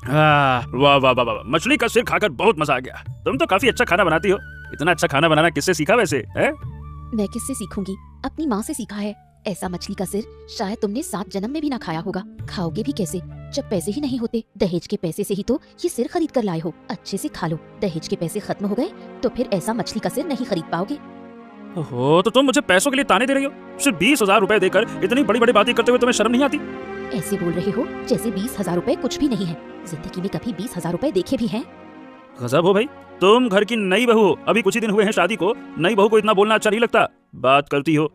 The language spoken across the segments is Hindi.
वाह वाह वाह वाह, मछली का सिर खाकर बहुत मजा आ गया। तुम तो काफी अच्छा खाना बनाती हो। इतना अच्छा खाना बनाना किससे सीखा वैसे है? मैं किससे सीखूंगी, अपनी माँ से सीखा है। ऐसा मछली का सिर शायद तुमने 7 जन्म में भी ना खाया होगा। खाओगे भी कैसे जब पैसे ही नहीं होते। दहेज के पैसे से ही तो ये सिर खरीद कर लाए हो। अच्छे से खा लो। दहेज के पैसे खत्म हो गए तो फिर ऐसा मछली का सिर नहीं खरीद पाओगे। ओहो, तो तुम मुझे पैसों के लिए ताने दे रही हो? सिर्फ 20,000 रुपए देकर इतनी बड़ी बड़ी बातें करते हुए तुम्हें शर्म नहीं आती? ऐसे बोल रहे हो जैसे 20,000 रुपए कुछ भी नहीं है। जिंदगी में कभी 20,000 रुपए देखे भी हैं? गजब हो भाई, तुम घर की नई बहू हो, अभी कुछ ही दिन हुए हैं शादी को। नई बहू को इतना बोलना अच्छा नहीं लगता। बात करती हो।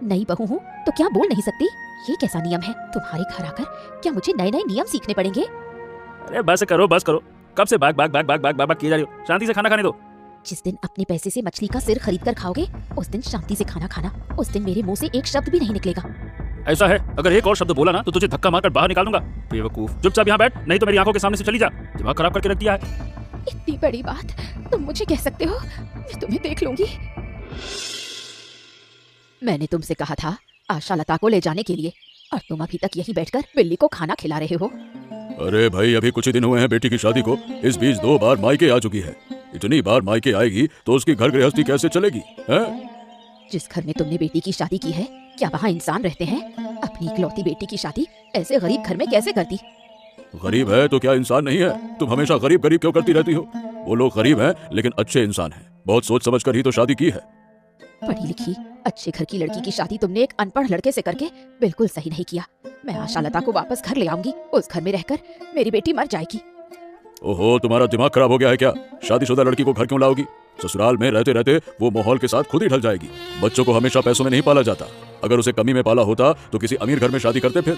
नई बहू हूँ तो क्या बोल नहीं सकती? ये कैसा नियम है? तुम्हारे घर आकर क्या मुझे नए नए नियम सीखने पड़ेंगे? अरे बस करो बस करो, कब से बाग बाग बाग बाग बाग बाग किए जा रही हो? शांति से खाना खाने दो। जिस दिन अपने पैसे से मछली का सिर खरीद कर खाओगे उस दिन शांति से खाना खाना। उस दिन मेरे मुंह से एक शब्द भी नहीं निकलेगा। ऐसा है, अगर एक और शब्द बोला ना तो तुझे धक्का मारकर बाहर निकाल दूंगा। बेवकूफ, चुपचाप यहाँ बैठ, नहीं तो मेरी आंखों के सामने से चली जा। दिमाग खराब करके रख दिया है। इतनी बड़ी बात तुम मुझे कह सकते हो? मैं तुम्हें देख लूंगी। मैंने तुमसे कहा था आशा लता को ले जाने के लिए और तुम अभी तक यहीं बैठकर बिल्ली को खाना खिला रहे हो। अरे भाई, अभी कुछ ही दिन हुए हैं बेटी की शादी को। इस बीच 2 बार मायके आ चुकी है। इतनी बार मायके आएगी तो उसकी घर गृहस्थी कैसे चलेगी है? जिस घर में तुमने बेटी की शादी की है क्या वहाँ इंसान रहते हैं? अपनी इकलौती बेटी की शादी ऐसे गरीब घर में कैसे करती? गरीब है तो क्या इंसान नहीं है? तुम हमेशा गरीब गरीब क्यों करती रहती हो? वो लोग गरीब हैं लेकिन अच्छे इंसान हैं। बहुत सोच समझ कर ही तो शादी की है। पढ़ी लिखी अच्छे घर की लड़की की शादी तुमने एक अनपढ़ लड़के से करके बिल्कुल सही नहीं किया। मैं आशा लता को वापस घर ले आऊंगी। उस घर में रहकर मेरी बेटी मर जाएगी। ओहो, तुम्हारा दिमाग खराब हो गया है क्या? शादीशुदा लड़की को घर क्यों लाओगी? ससुराल में रहते रहते वो माहौल के साथ खुद ही ढल जाएगी। बच्चों को हमेशा पैसों में नहीं पाला जाता। अगर उसे कमी में पाला होता तो किसी अमीर घर में शादी करते फिर।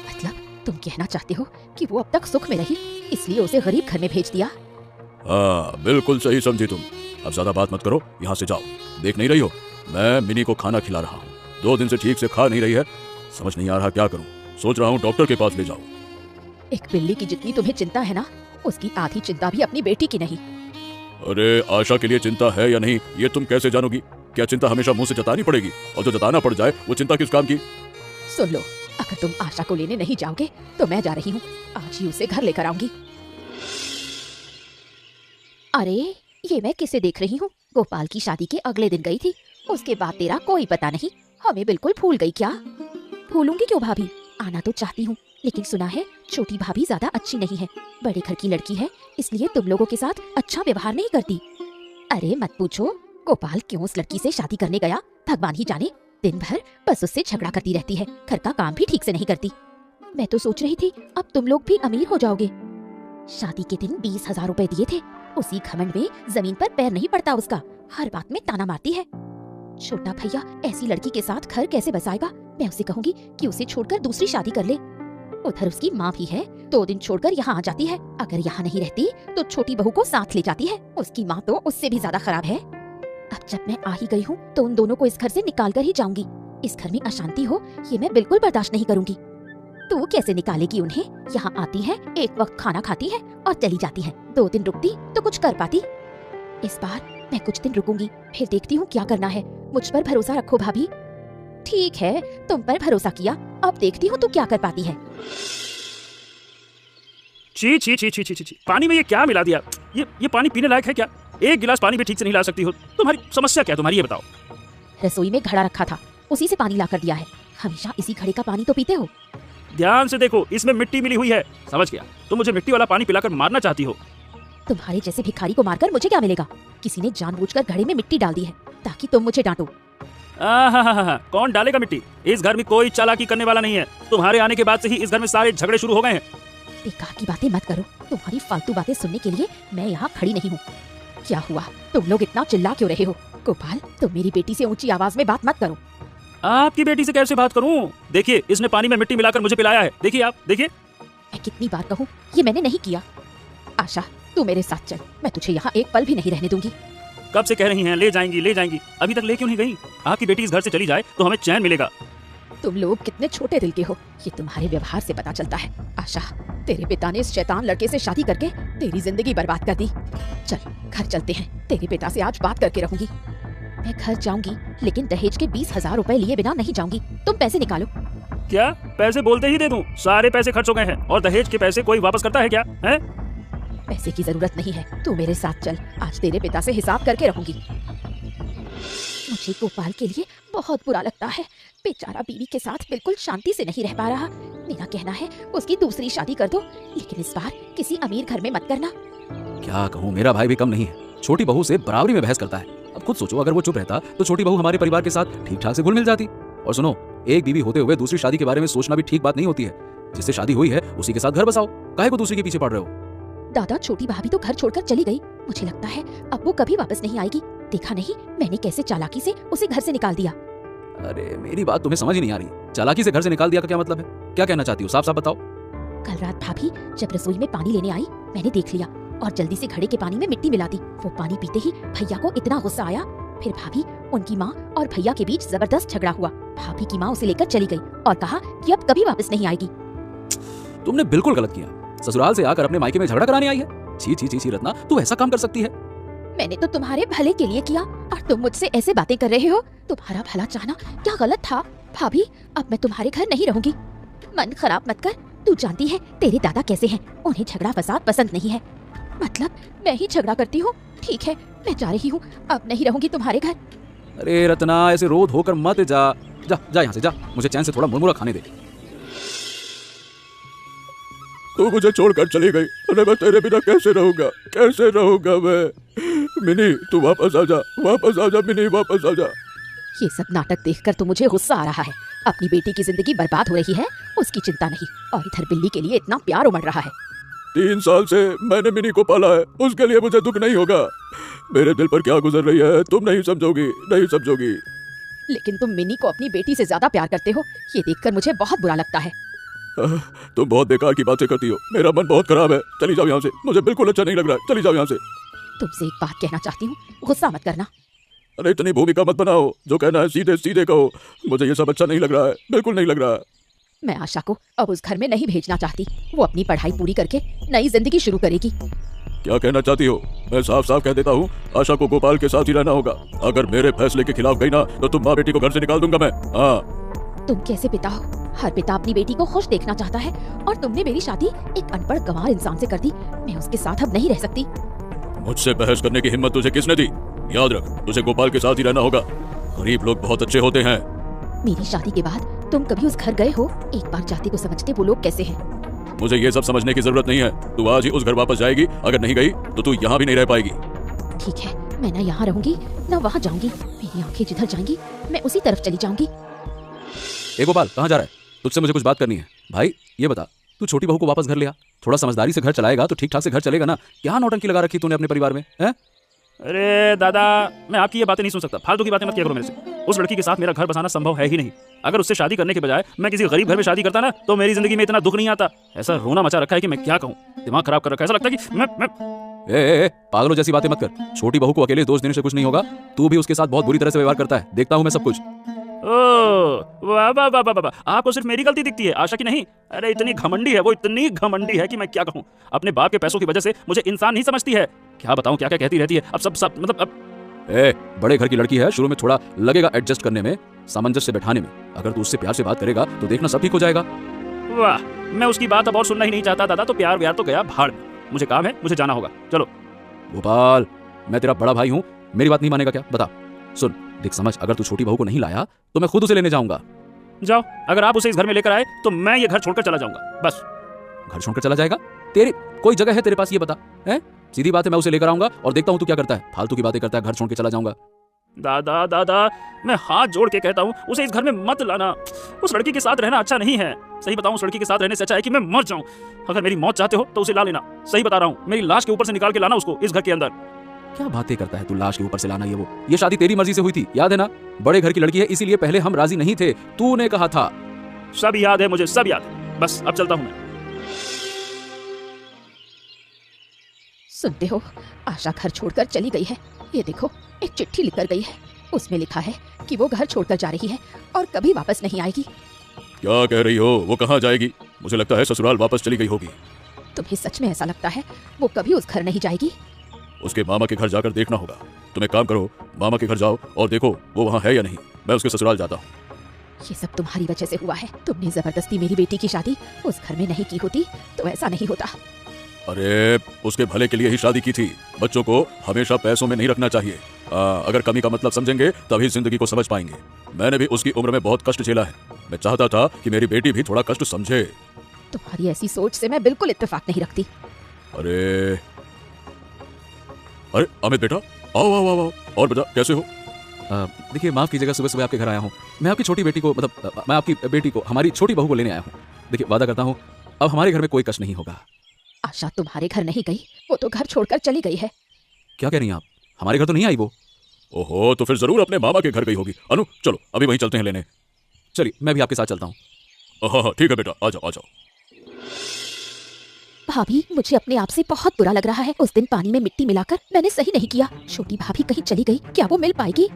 मतलब तुम कहना चाहते हो कि वो अब तक सुख में रही इसलिए उसे गरीब घर में भेज दिया? हाँ, बिल्कुल सही समझी तुम। अब ज्यादा बात मत करो, यहाँ से जाओ। देख नहीं रही हो मैं मिनी को खाना खिला रहा हूँ। 2 दिन से ठीक से खा नहीं रही है। समझ नहीं आ रहा क्या करूँ। सोच रहा हूँ डॉक्टर के पास ले जाऊँ। एक बिल्ली की जितनी तुम्हें चिंता है ना उसकी आधी चिंता भी अपनी बेटी की नहीं। अरे आशा के लिए चिंता है या नहीं ये तुम कैसे जानोगी? क्या चिंता हमेशा मुंह से जतानी पड़ेगी? और जो जताना पड़ जाए वो चिंता किस काम की? सुन लो, अगर तुम आशा को लेने नहीं जाओगे तो मैं जा रही हूँ। आज ही उसे घर लेकर आऊंगी। अरे ये मैं किसे देख रही हूँ? गोपाल की शादी के अगले दिन गई थी। उसके बाद तेरा कोई पता नहीं। हमें बिल्कुल भूल गई क्या? भूलूंगी क्यों भाभी, आना तो चाहती हूँ लेकिन सुना है छोटी भाभी ज्यादा अच्छी नहीं है। बड़े घर की लड़की है इसलिए तुम लोगों के साथ अच्छा व्यवहार नहीं करती। अरे मत पूछो गोपाल क्यों उस लड़की से शादी करने गया, भगवान ही जाने। दिन भर बस उससे झगड़ा करती रहती है, घर का काम भी ठीक से नहीं करती। मैं तो सोच रही थी अब तुम लोग भी अमीर हो जाओगे। शादी के दिन 20,000 रुपए दिए थे। उसी घमंड में जमीन पर पैर नहीं पड़ता उसका। हर बात में ताना मारती है। छोटा भैया ऐसी लड़की के साथ घर कैसे बसाएगा? मैं उसे कहूंगी कि उसे छोड़कर दूसरी शादी कर ले। उधर उसकी माँ भी है, 2 दिन छोड़कर यहाँ आ जाती है। अगर यहाँ नहीं रहती तो छोटी बहू को साथ ले जाती है। उसकी माँ तो उससे भी ज्यादा खराब है। अब जब मैं आ ही गई हूँ तो उन दोनों को इस घर से निकाल कर ही जाऊंगी। इस घर में अशांति हो ये मैं बिल्कुल बर्दाश्त नहीं करूंगी। तू कैसे निकालेगी उन्हें? यहाँ आती है, एक वक्त खाना खाती है और चली जाती है। 2 दिन रुकती तो कुछ कर पाती। इस बार मैं कुछ दिन रुकूंगी, फिर देखती हूँ क्या करना है। मुझ पर भरोसा रखो भाभी। ठीक है, तुम पर भरोसा किया, अब देखती हूँ तू क्या कर पाती है। छी छी छी छी छी छी, पानी में ये क्या मिला दिया? ये पानी पीने लायक है क्या? 1 गिलास पानी भी ठीक से नहीं ला सकती हो। तुम्हारी समस्या क्या है तुम्हारी, ये बताओ। रसोई में घड़ा रखा था, उसी से पानी ला कर दिया है। हमेशा इसी घड़े का पानी तो पीते हो। ध्यान से देखो, इसमें मिट्टी मिली हुई है। समझ गया, तुम मुझे मिट्टी वाला पानी पिलाकर मारना चाहती हो। तुम्हारे जैसे भिखारी को मारकर मुझे क्या मिलेगा? किसी ने जानबूझकर घड़े में मिट्टी डाल दी है ताकि तुम मुझे डांटो। कौन डालेगा मिट्टी? इस घर में कोई चालाकी करने वाला नहीं है। तुम्हारे आने के बाद से ही इस घर में सारे झगड़े शुरू हो गए हैं। बेकार की बातें मत करो। तुम्हारी फालतू बातें सुनने के लिए मैं यहाँ खड़ी नहीं हूँ। क्या हुआ? तुम लोग इतना चिल्ला क्यों रहे हो? गोपाल, तुम मेरी बेटी से ऊंची आवाज में बात मत करो। आपकी बेटी से कैसे बात करूं? देखिए, इसने पानी में मिट्टी मिलाकर मुझे पिलाया है। देखिए आप, देखिए। मैं कितनी बार कहूँ, ये मैंने नहीं किया। आशा, तू मेरे साथ चल, मैं तुझे यहाँ एक पल भी नहीं रहने दूंगी। कब से कह रही हैं ले जाएंगी ले जाएंगी, अभी तक ले क्यों नहीं गई? आपकी बेटी इस घर से चली जाए तो हमें चैन मिलेगा। तुम लोग कितने छोटे दिल के हो, ये तुम्हारे व्यवहार से पता चलता है। आशा, तेरे पिता ने इस शैतान लड़के से शादी करके तेरी जिंदगी बर्बाद कर दी। चल घर चलते हैं, तेरे पिता से आज बात करके रहूंगी। मैं घर जाऊंगी लेकिन दहेज के 20,000 रुपए लिए बिना नहीं जाऊंगी। तुम पैसे निकालो। क्या पैसे बोलते ही दे दूं? सारे पैसे खर्च हो गए हैं और दहेज के पैसे कोई वापस करता है क्या? हैं? पैसे की जरूरत नहीं है, तू मेरे साथ चल, आज तेरे पिता से हिसाब करके रहूंगी। मुझे गोपाल के लिए बहुत बुरा लगता है, बेचारा बीवी के साथ बिल्कुल शांति से नहीं रह पा रहा। मेरा कहना है उसकी दूसरी शादी कर दो, लेकिन इस बार किसी अमीर घर में मत करना। क्या कहूँ, मेरा भाई भी कम नहीं है, छोटी बहू से बराबरी में बहस करता है। अब खुद सोचो, अगर वो चुप रहता तो छोटी बहू हमारे परिवार के साथ ठीक ठाक से घुल मिल जाती। और सुनो, एक बीवी होते हुए दूसरी शादी के बारे में सोचना भी ठीक बात नहीं होती है। जिससे शादी हुई है उसी के साथ घर बसाओ, काहे को दूसरी के पीछे पड़ रहे हो? दादा, छोटी भाभी तो घर छोड़कर चली गई, मुझे लगता है अब वो कभी वापस नहीं आएगी। देखा नहीं मैंने कैसे चालाकी से उसे घर से निकाल दिया। अरे मेरी बात तुम्हें समझ ही नहीं आ रही, चालाकी से घर से निकाल दिया का क्या मतलब है? क्या कहना चाहती हो, साफ साफ बताओ। कल रात भाभी जब रसोई में पानी लेने आई, मैंने देख लिया और जल्दी से घड़े के पानी में मिट्टी मिला दी। वो पानी पीते ही भैया को इतना गुस्सा आया, फिर भाभी, उनकी माँ और भैया के बीच जबरदस्त झगड़ा हुआ। भाभी की माँ उसे लेकर चली गई और कहा कि अब कभी वापस नहीं आएगी। तुमने बिल्कुल गलत किया, ससुराल से आकर अपने मायके में झगड़ा कराने आई है। छी छी छी छी रत्ना, तू ऐसा काम कर सकती है? मैंने तो तुम्हारे भले के लिए किया और तुम मुझसे ऐसे बातें कर रहे हो। तुम्हारा भला चाहना क्या गलत था? भाभी, अब मैं तुम्हारे घर नहीं रहूंगी। मन खराब मत कर, तू जानती है तेरे दादा कैसे हैं, उन्हें झगड़ा फसाद पसंद नहीं है। मतलब मैं ही झगड़ा करती हूँ? ठीक है, मैं जा रही हूँ, अब नहीं रहूंगी तुम्हारे घर। अरे रत्ना, ऐसे रोध होकर मत जा, जा जा यहाँ से जा, मुझे चैन से थोड़ा मुरमुरा खाने दे। तू मुझे छोड़कर चली गई, अरे मैं तेरे बिना कैसे रहूंगा, कैसे रहूंगा मैं? मिनी तू वापस आ जा, वापस आ जा मिनी, वापस आ जा। ये सब नाटक देखकर तो मुझे गुस्सा आ रहा है। अपनी बेटी की जिंदगी बर्बाद हो रही है, उसकी चिंता नहीं, और इधर बिल्ली के लिए इतना प्यार उमड़ रहा है। 3 साल से मैंने मिनी को पाला है, उसके लिए मुझे दुख नहीं होगा? मेरे दिल पर क्या गुजर रही है तुम नहीं समझोगी, नहीं समझोगी। लेकिन तुम मिनी को अपनी बेटी से ज्यादा प्यार करते हो, ये देखकर मुझे बहुत बुरा लगता है। तुम बहुत बेकार की बातें करती हो, मेरा मन बहुत खराब है, चली जाओ यहाँ से, मुझे बिल्कुल अच्छा नहीं लग रहा है, चली जाओ यहाँ से। तुमसे एक बात कहना चाहती हूँ, गुस्सा मत करना। अरे इतनी भूमिका मत बनाओ, जो कहना है सीधे सीधे कहो, मुझे ये सब अच्छा नहीं लग रहा है, बिल्कुल नहीं लग रहा है। मैं आशा को अब उस घर में नहीं भेजना चाहती, वो अपनी पढ़ाई पूरी करके नई जिंदगी शुरू करेगी। क्या कहना चाहती हो? मैं साफ साफ कह देता हूँ, आशा को गोपाल के साथ ही रहना होगा। अगर मेरे फैसले के खिलाफ गई ना तो तुम माँ बेटी को घर से निकाल दूंगा मैं। हाँ, तुम कैसे पिता हो? हर पिता अपनी बेटी को खुश देखना चाहता है, और तुमने मेरी शादी एक अनपढ़ गंवार इंसान से कर दी। मैं उसके साथ अब नहीं रह सकती। मुझसे बहस करने की हिम्मत तुझे किसने दी? याद रख, तुझे गोपाल के साथ ही रहना होगा। गरीब लोग बहुत अच्छे होते हैं। मेरी शादी के बाद तुम कभी उस घर गए हो? एक बार जाति को समझते वो लोग कैसे हैं। मुझे ये सब समझने की जरूरत नहीं है, तू आज ही उस घर वापस जाएगी, अगर नहीं गई तो तू यहाँ भी नहीं रह पाएगी। ठीक है, मैं न यहाँ रहूंगी न वहाँ जाऊंगी, मेरी आंखें जिधर जाएंगी मैं उसी तरफ चली जाऊंगी। ए गोपाल, कहाँ जा रहा है? तुझसे मुझे कुछ बात करनी है। भाई ये बता, तू छोटी बहू को वापस घर ले आ, थोड़ा समझदारी से घर चलाएगा तो ठीक ठाक से घर चलेगा ना। क्या नौटंकी लगा रखी तूने अपने परिवार में, हैं? अरे दादा, मैं आपकी ये बातें नहीं सुन सकता, फालतू की बातें मत किया करो मेरे से। उस लड़की के साथ मेरा घर बसाना संभव है ही नहीं। अगर उससे शादी करने के बजाय मैं किसी गरीब घर में शादी करता ना, तो मेरी जिंदगी में इतना दुख नहीं आता। ऐसा रोना मचा रखा है कि मैं क्या कहूँ, दिमाग खराब कर रखा है। ऐसा लगता है कि मैं ए, पागलों जैसी बातें मत कर। छोटी बहू को अकेले दोष देने से कुछ नहीं होगा, तू भी उसके साथ बहुत बुरी तरह से व्यवहार करता है, देखता हूँ मैं सब कुछ। ओह वाह वाह वाह वाह वाह, आपको सिर्फ मेरी गलती दिखती है, आशा की नहीं। अरे इतनी घमंडी है वो, इतनी घमंडी है कि मैं क्या कहूँ। अपने बाप के पैसों की वजह से मुझे इंसान नहीं समझती है। क्या बताऊँ, क्या क्या कहती रहती है। अब सब मतलब अब बड़े घर की लड़की है, शुरू में थोड़ा लगेगा एडजस्ट करने में, सामंजस्य से बैठाने में। अगर तू उससे प्यार से बात करेगा तो देखना सब ठीक हो जाएगा। वाह, मैं उसकी बात अब और सुनना ही नहीं चाहता दादा। तो प्यार व्यार तो गया भाड़ में, मुझे काम है, मुझे जाना होगा, चलो। गोपाल, मैं तेरा बड़ा भाई हूँ, मेरी बात नहीं मानेगा क्या? बता। सुन देख समझ, अगर तू छोटी बहू को नहीं लाया तो मैं खुद उसे लेने जाऊंगा। जाओ, अगर आप उसे इस घर में लेकर आए तो मैं ये घर छोड़कर चला जाऊंगा, बस। घर छोड़कर चला जाएगा? तेरी कोई जगह है तेरे पास, ये बता। है सीधी बात है, मैं उसे लेकर आऊंगा और देखता हूँ तू क्या करता है। फालतू की बातें करता है, घर छोड़ के चला जाऊंगा। दादा दादा, मैं हाथ जोड़ के कहता हूँ, उसे इस घर में मत लाना। उस लड़की के साथ रहना अच्छा नहीं है। सही बताऊँ, उस लड़की के साथ रहने से अच्छा है कि मैं मर जाऊँ। अगर मेरी मौत चाहते हो तो उसे ला लेना, सही बता रहा हूँ। मेरी लाश के ऊपर से निकाल के लाना उसको इस घर के अंदर। क्या बातें करता है तू, लाश के ऊपर से लाना? ये शादी तेरी मर्जी से हुई थी, याद है ना? बड़े घर की लड़की है, इसीलिए पहले हम राजी नहीं थे, तूने कहा था। सब याद है मुझे, सब याद है। बस अब चलता हूँ मैं। सुनते हो, आशा घर छोड़कर चली गई है। ये देखो, एक चिट्ठी लिख कर गई है, उसमें लिखा है कि वो घर छोड़कर जा रही है और कभी वापस नहीं आएगी। क्या कह रही हो? वो कहाँ जाएगी? मुझे लगता है ससुराल वापस चली गई होगी। तुम्हें सच में ऐसा लगता है वो कभी उस घर नहीं जाएगी? उसके मामा के घर जाकर देखना होगा। तुम एक काम करो, मामा के घर जाओ और देखो वो वहाँ है या नहीं। मैं उसके ससुराल जाता हूँ। ये सब तुम्हारी वजह से हुआ है। तुमने जबरदस्ती मेरी बेटी की शादी उस घर में नहीं की होती तो ऐसा नहीं होता। अरे उसके भले के लिए ही शादी की थी। बच्चों को हमेशा पैसों में नहीं रखना चाहिए। अगर कमी का मतलब समझेंगे तभी जिंदगी को समझ पाएंगे। मैंने भी उसकी उम्र में बहुत कष्ट झेला है। मैं चाहता था कि मेरी बेटी भी थोड़ा कष्ट समझे। तुम्हारी ऐसी सोच से मैं बिल्कुल इत्तेफाक नहीं रखती। अरे अरे अमित बेटा, आओ आओ आओ आओ। और बता कैसे हो? देखिए माफ कीजिएगा, सुबह सुबह आपके घर आया हूँ। मैं आपकी छोटी बेटी को मैं आपकी बेटी को, हमारी छोटी बहू को लेने आया हूँ। देखिए वादा करता हूँ अब हमारे घर में कोई कष्ट नहीं होगा। आशा तुम्हारे घर नहीं गई, वो तो घर छोड़कर चली गई है। क्या कह रही हैं आप? हमारे घर तो नहीं आई वो। ओहो, तो फिर जरूर अपने मामा के घर गई होगी। अनु चलो अभी वहीं चलते हैं लेने। चलिए मैं भी आपके साथ चलता हूँ। हाँ ठीक है बेटा, आ जाओ आ जाओ। भाभी मुझे अपने आप से बहुत बुरा लग रहा है। उस दिन पानी में मिट्टी मिलाकर मैंने सही नहीं किया। छोटी भाभी कहीं चली गई, क्या वो मिल पाएगी?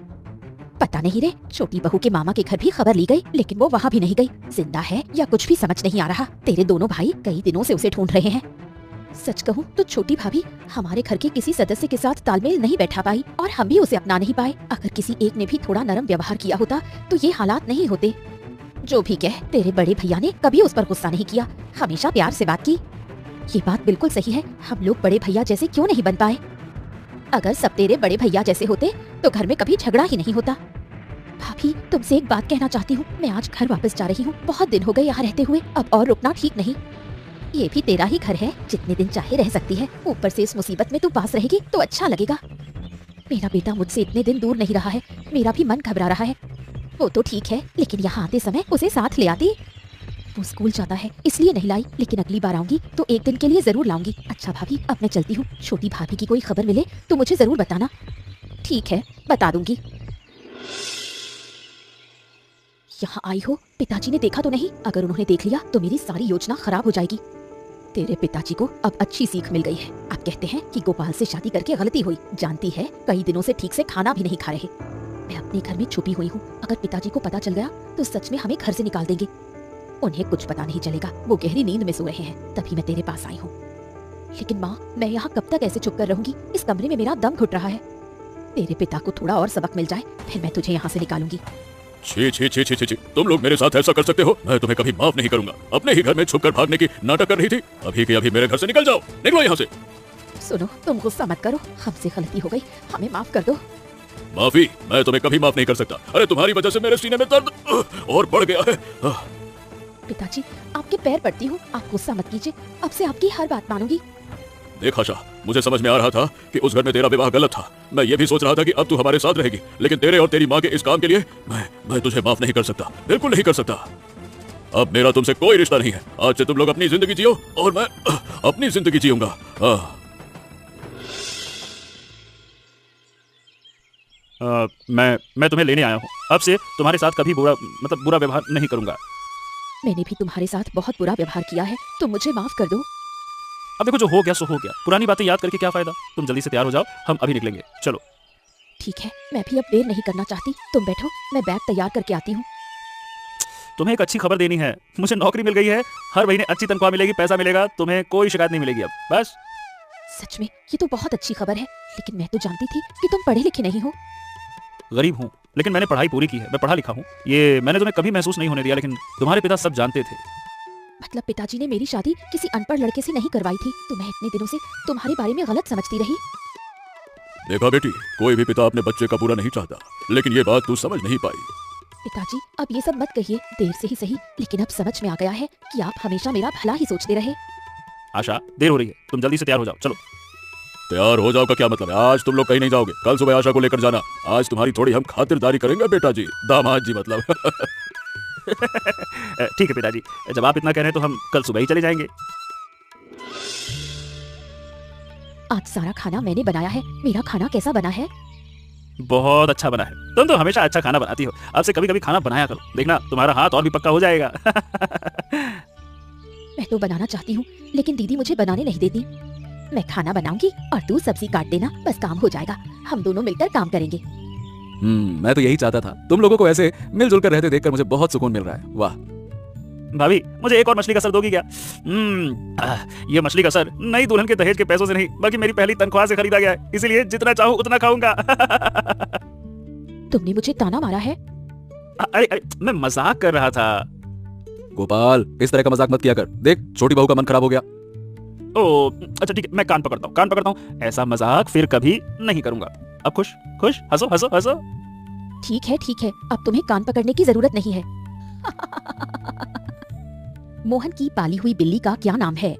पता नहीं रे। छोटी बहू के मामा के घर भी खबर ली गई लेकिन वो वहाँ भी नहीं गई। जिंदा है या कुछ भी समझ नहीं आ रहा। तेरे दोनों भाई कई दिनों से उसे ढूंढ रहे हैं। सच कहूँ तो छोटी भाभी हमारे घर के किसी सदस्य के साथ तालमेल नहीं बैठा पाई और हम भी उसे अपना नहीं पाए। अगर किसी एक ने भी थोड़ा नरम व्यवहार किया होता तो ये हालात नहीं होते। जो भी कह, तेरे बड़े भैया ने कभी उस पर गुस्सा नहीं किया, हमेशा प्यार से बात की। ये बात बिल्कुल सही है। हम लोग बड़े भैया जैसे क्यों नहीं बन पाए? अगर सब तेरे बड़े भैया जैसे होते तो घर में कभी झगड़ा ही नहीं होता। भाभी तुमसे एक बात कहना चाहती हूँ। मैं आज घर वापस जा रही हूँ। बहुत दिन हो गए यहाँ रहते हुए, अब और रुकना ठीक नहीं। ये भी तेरा ही घर है, जितने दिन चाहे रह सकती है। ऊपर से इस मुसीबत में तू पास रहेगी तो अच्छा लगेगा। मेरा बेटा मुझसे इतने दिन दूर नहीं रहा है, मेरा भी मन घबरा रहा है। वो तो ठीक है लेकिन यहाँ आते समय उसे साथ ले आती। वो स्कूल जाता है इसलिए नहीं लाई, लेकिन अगली बार आऊंगी तो एक दिन के लिए जरूर लाऊंगी। अच्छा भाभी अब मैं चलती हूँ। छोटी भाभी की कोई खबर मिले तो मुझे जरूर बताना। ठीक है बता दूंगी। यहाँ आई हो, पिताजी ने देखा तो नहीं? अगर उन्होंने देख लिया तो मेरी सारी योजना खराब हो जाएगी। तेरे पिताजी को अब अच्छी सीख मिल गई है। अब कहते हैं कि गोपाल से शादी करके गलती हुई। जानती है कई दिनों से ठीक से खाना भी नहीं खा रहे। मैं अपने घर में छुपी हुई हूँ। अगर पिताजी को पता चल गया तो सच में हमें घर से निकाल देंगे। उन्हें कुछ पता नहीं चलेगा, वो गहरी नींद में सो रहे हैं। तभी मैं तेरे पास आई हूँ। लेकिन माँ मैं यहाँ कब तक ऐसे चुप कर रहूंगी? इस कमरे में मेरा दम घुट रहा है। तेरे पिता को थोड़ा और सबक मिल जाए फिर मैं तुझे यहाँ से निकालूंगी। छी छी छी छी छी छी, तुम लोग मेरे साथ ऐसा कर सकते हो? मैं तुम्हें कभी माफ नहीं करूंगा। अपने ही घर में छुपकर भागने की नाटक कर रही थी। अभी के अभी मेरे घर से निकल जाओ। निकलो यहाँ से। सुनो तुम गुस्सा मत करो, हमसे गलती हो गई, हमें माफ कर दो। माफी? मैं तुम्हें कभी माफ नहीं कर सकता। अरे तुम्हारी वजह से मेरे सीने में दर्द और बढ़ गया है। पिताजी आपके पैर पड़ती हूँ, आप गुस्सा मत कीजिए। अब से आपकी हर बात मानूंगी। देख आशा, मुझे समझ में आ रहा था कि उस घर में तेरा विवाह गलत था। मैं ये भी सोच रहा था कि अब तू हमारे साथ रहेगी, लेकिन तेरे और तेरी माँ के इस काम के लिए मैं तुझे माफ नहीं कर सकता, बिल्कुल नहीं कर सकता। अब मेरा तुमसे कोई रिश्ता नहीं है। आज से तुम लोग अपनी जिंदगी जियो और मैं अपनी जिंदगी जीऊंगा। मैं तुम्हें लेने आया हूँ। अब से तुम्हारे साथ कभी बुरा व्यवहार नहीं करूंगा। मैंने भी तुम्हारे साथ बहुत बुरा व्यवहार किया है, तुम मुझे माफ कर दो। अब देखो जो हो गया सो हो गया। पुरानी बातें याद करके क्या फायदा? तुम जल्दी से तैयार हो जाओ, हम अभी निकलेंगे। चलो। ठीक है, मैं भी अब देर नहीं करना चाहती। तुम बैठो, मैं बैग तैयार करके आती हूँ। तुम्हें एक अच्छी खबर देनी है। मुझे नौकरी मिल गई है, हर महीने अच्छी तनख्वाह मिलेगी, पैसा मिलेगा, तुम्हें कोई शिकायत नहीं मिलेगी अब। बस। सच में ये तो बहुत अच्छी खबर है, लेकिन मैं तो जानती थी कि तुम पढ़े लिखे नहीं हो। गरीब हूँ लेकिन मैंने पढ़ाई पूरी की है, मैं पढ़ा लिखा हूँ। ये मैंने तुम्हें कभी महसूस नहीं होने दिया, लेकिन तुम्हारे पिता सब जानते थे। मतलब पिताजी ने मेरी शादी किसी अनपढ़ लड़के से नहीं करवाई थी, तो मैं इतने दिनों से तुम्हारे बारे में गलत समझती रही। देखा बेटी, कोई भी पिता अपने बच्चे का बुरा नहीं चाहता, लेकिन ये बात तू समझ नहीं पाई। पिताजी अब ये सब मत कहिए, देर से ही सही, लेकिन अब समझ में आ गया है कि आप हमेशा मेरा भला ही सोचते रहे। आशा देर हो रही है, तुम जल्दी से तैयार हो जाओ। चलो। तैयार हो जाओ का क्या मतलब है? आज तुम लोग कहीं नहीं जाओगे। कल सुबह आशा को लेकर जाना। आज तुम्हारी थोड़ी हम खातिरदारी करेंगे बेटा जी, दामाद जी मतलब। ठीक है पिताजी, जब आप इतना कह रहे हैं तो हम कल सुबह ही चले जाएंगे। आज सारा खाना मैंने बनाया है। मेरा खाना कैसा बना है? बहुत अच्छा बना है। तुम तो हमेशा अच्छा खाना बनाती हो, अब से कभी कभी खाना बनाया करो, देखना तुम्हारा हाथ और भी पक्का हो जाएगा। मैं तो बनाना चाहती हूँ लेकिन दीदी मुझे बनाने नहीं देती। मैं खाना बनाऊंगी और तू सब्जी काट देना, बस काम हो जाएगा। हम दोनों मिलकर काम करेंगे। मैं तो यही चाहता था। तुम लोगों को ऐसे मिलजुल कर रहते देखकर मुझे बहुत सुकून मिल रहा है। वाह। भाभी मुझे एक और मछली का सर दोगी क्या? ये मछली का सर नई दुल्हन के दहेज के पैसों से नहीं बल्कि मेरी पहली तनख्वाह से खरीदा गया है, इसीलिए जितना चाहूँ उतना खाऊंगा। तुमने मुझे ताना मारा है? अरे अरे मैं मजाक कर रहा था। गोपाल, इस तरह का मजाक मत किया कर। देख, छोटी बहू का मन खराब हो गया। ओ अच्छा ठीक है, मैं कान पकड़ता हूँ। ऐसा मजाक फिर कभी नहीं करूंगा। अब खुश खुश हंसो हंसो हंसो। ठीक है, अब तुम्हें कान पकड़ने की जरूरत नहीं है। मोहन की पाली हुई बिल्ली का क्या नाम है?